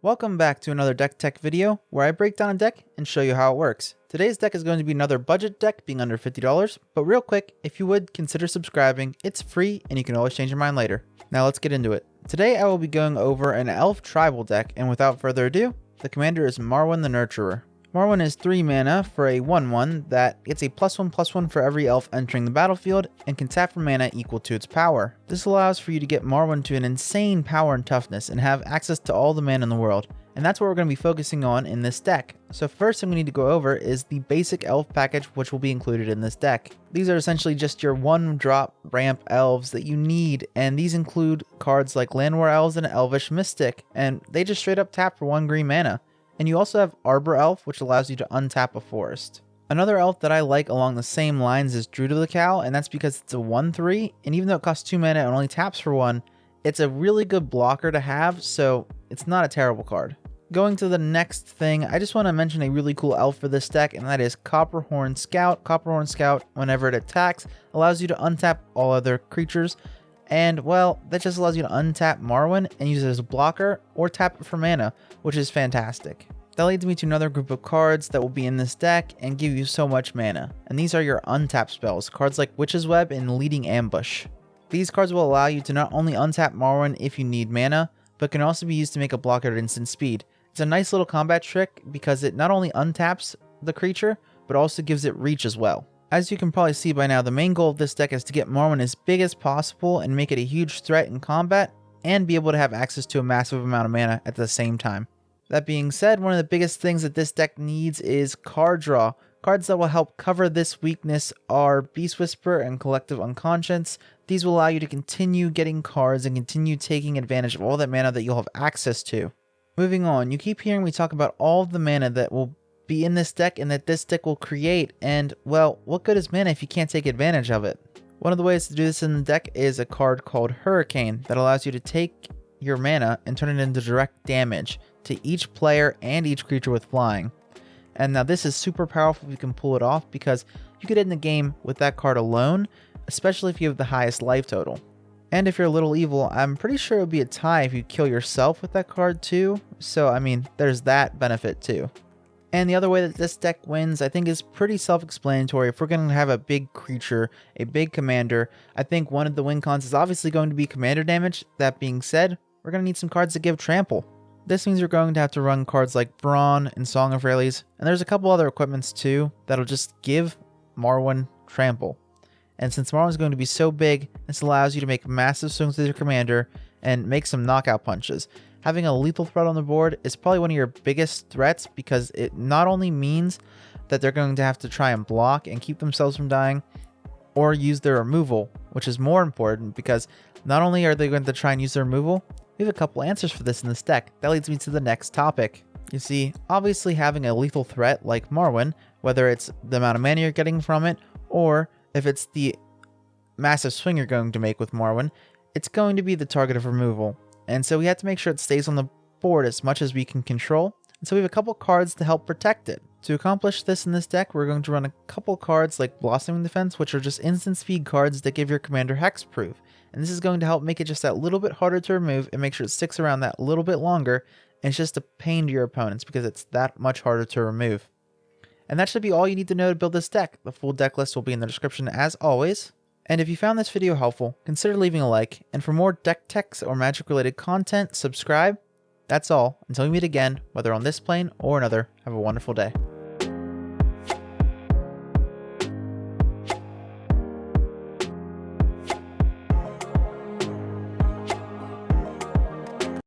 Welcome back to another deck tech video where I break down a deck and show you how it works. Today's deck is going to be another budget deck being under $50, but real quick, if you would consider subscribing, it's free and you can always change your mind later. Now let's get into it. Today I will be going over an elf tribal deck, and without further ado, the commander is Marwyn the Nurturer. Marwyn is 3 mana for a 1/1 that gets a +1/+1 for every elf entering the battlefield and can tap for mana equal to its power. This allows for you to get Marwyn to an insane power and toughness and have access to all the mana in the world. And that's what we're going to be focusing on in this deck. So first thing we need to go over is the basic elf package which will be included in this deck. These are essentially just your 1-drop ramp elves that you need, and these include cards like Land War Elves and Elvish Mystic, and they just straight up tap for 1 green mana. And you also have Arbor Elf, which allows you to untap a forest. Another elf that I like along the same lines is Druid of the Cow, and that's because it's a 1/3, and even though it costs 2 mana and only taps for 1, it's a really good blocker to have, so it's not a terrible card. Going to the next thing, I just want to mention a really cool elf for this deck, and that is Copperhorn Scout. Copperhorn Scout, whenever it attacks, allows you to untap all other creatures, and well, that just allows you to untap Marwyn and use it as a blocker or tap it for mana, which is fantastic. That leads me to another group of cards that will be in this deck and give you so much mana, and these are your untap spells, cards like Witch's Web and Leading Ambush. These cards will allow you to not only untap Marwyn if you need mana, but can also be used to make a blocker at instant speed. It's a nice little combat trick because it not only untaps the creature, but also gives it reach as well. As you can probably see by now, the main goal of this deck is to get Marwyn as big as possible and make it a huge threat in combat, and be able to have access to a massive amount of mana at the same time. That being said, one of the biggest things that this deck needs is card draw. Cards that will help cover this weakness are Beast Whisper and Collective Unconscious. These will allow you to continue getting cards and continue taking advantage of all that mana that you'll have access to. Moving on, you keep hearing me talk about all of the mana that will be in this deck and that this deck will create, and well, what good is mana if you can't take advantage of it? One of the ways to do this in the deck is a card called Hurricane that allows you to take your mana and turn it into direct damage to each player and each creature with flying. And now this is super powerful if you can pull it off, because you could end the game with that card alone, especially if you have the highest life total. And if you're a little evil, I'm pretty sure it would be a tie if you kill yourself with that card too, so I mean, there's that benefit too. And the other way that this deck wins, I think, is pretty self-explanatory. If we're going to have a big creature, a big commander, I think one of the win cons is obviously going to be commander damage. That being said, we're going to need some cards that give trample. This means you're going to have to run cards like Brawn and Song of Rayleigh, and there's a couple other equipments too that'll just give Marwyn trample. And since Marwyn's going to be so big, this allows you to make massive swings with your commander and make some knockout punches. Having a lethal threat on the board is probably one of your biggest threats, because it not only means that they're going to have to try and block and keep themselves from dying, or use their removal, which is more important, because not only are they going to try and use their removal, we have a couple answers for this in this deck. That leads me to the next topic. You see, obviously having a lethal threat like Marwyn, whether it's the amount of mana you're getting from it, or if it's the massive swing you're going to make with Marwyn, it's going to be the target of removal. And so we have to make sure it stays on the board as much as we can control. And so we have a couple cards to help protect it. To accomplish this in this deck, we're going to run a couple cards like Blossoming Defense, which are just instant speed cards that give your commander hexproof. And this is going to help make it just that little bit harder to remove and make sure it sticks around that little bit longer. And it's just a pain to your opponents because it's that much harder to remove. And that should be all you need to know to build this deck. The full deck list will be in the description as always. And if you found this video helpful, consider leaving a like, and for more deck techs or magic related content, subscribe. That's all. Until we meet again, whether on this plane or another, have a wonderful day.